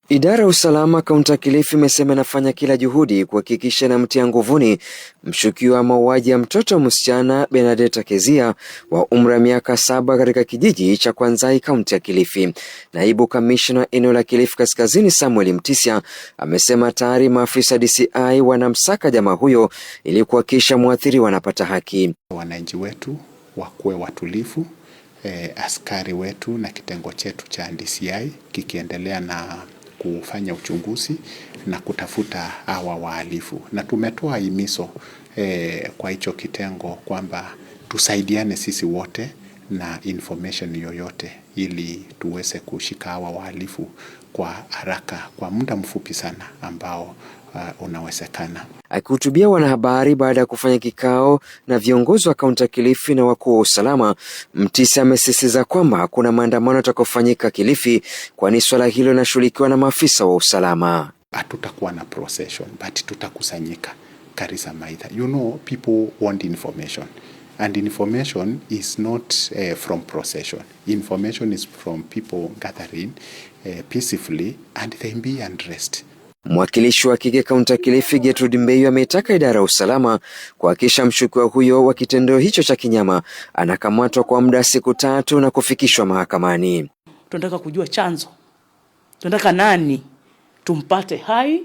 Idara ya usalama kaunti ya Kilifi imesema inafanya kila juhudi kuhakikisha inamtia nguvuni mshukiwa wa mauaji ya mtoto msichana Benedetta Kezia wa umri wa miaka 7 katika kijiji cha Kwanzai kaunti ya Kilifi. Naibu kamishna eneo la Kilifi Kaskazini Samuel Mtisia amesema tayari maafisa DCI wanamsaka jamaa huyo ili kuhakikisha mwathiriwa wanapata haki. Wananchi wetu wakuwe watulivu, askari wetu na kitengo chetu cha DCI kikiendelea na kufanya uchunguzi na kutafuta hawa wahalifu, na tumetoa himizo kwa hicho kitengo kwamba tusaidiane sisi wote na information yoyote ili tuweze kushika hawa wahalifu kwa haraka kwa muda mfupi sana ambao unawezekana. Akihutubia wanahabari baada ya kufanya kikao na viongozi wa kaunti ya Kilifi na wakuu wa usalama, Mtisia amesisitiza kwamba kuna maandamano yatakayofanyika Kilifi, kwani swala hilo linashughulikiwa na maafisa wa usalama. Hatutakuwa na procession, but tutakusanyika Karisa Maitha. You know, people want information, and information is not from procession. Information is from people gathering peacefully and they be undressed. Mwakilishi wa kike kaunti ya Kilifi Gertrude Mbeyu ametaka idara ya usalama kuhakikisha mshukiwa huyo wa kitendo hicho cha kinyama anakamatwa kwa muda siku 3 na kufikishwa mahakamani. Tunataka kujua chanzo. Tunataka nani tumpate hai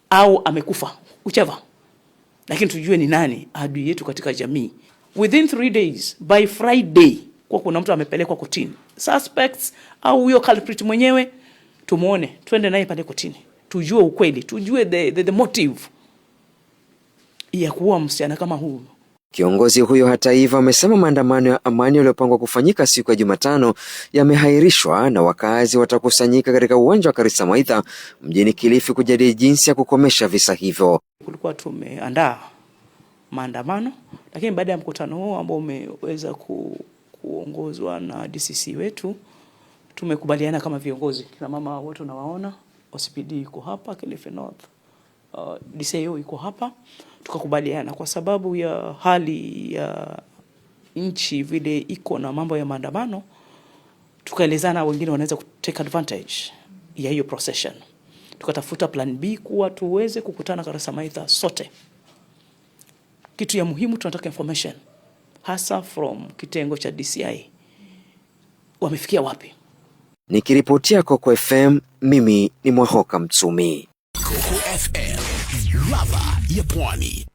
au amekufa, whichever. Lakini tujue ni nani adui yetu katika jamii. Within 3 days, by Friday, kwa kuna mtu amepelekwa kotini. Suspects au huyo culprit mwenyewe tumuone, twende naye pale kotini. Tujue ukweli, tujue the motive ya kuua msichana kama huyu. Kiongozi huyo hata hivyo amesema maandamano ya amani yaliyopangwa kufanyika siku ya Jumatano yamehairishwa na wakazi watakusanyika katika uwanja wa Karisa Maitha mjini Kilifi kujadili jinsi ya kukomesha visa hivyo. Kulikuwa tumeandaa maandamano, lakini baada ya mkutano huo ambao umeweza kuongozwa na DCC wetu, tumekubaliana kama viongozi, kina mama wote unawaona, OCPD iko hapa, Kilifi North, DCIO iko hapa, tukakubaliana kwa sababu ya hali ya nchi vile iko na mambo ya maandamano, tukaelezana wengine wanaweza take advantage ya hiyo procession. Tukatafuta plan B kuwa tuweze kukutana Karisa Maitha sote. Kitu ya muhimu tunataka information hasa from kitengo cha DCI. Wamefikia wapi? Nikiripotia Coco FM, mimi ni Mwahoka Mtsumi. Coco FM, ladha ya Pwani.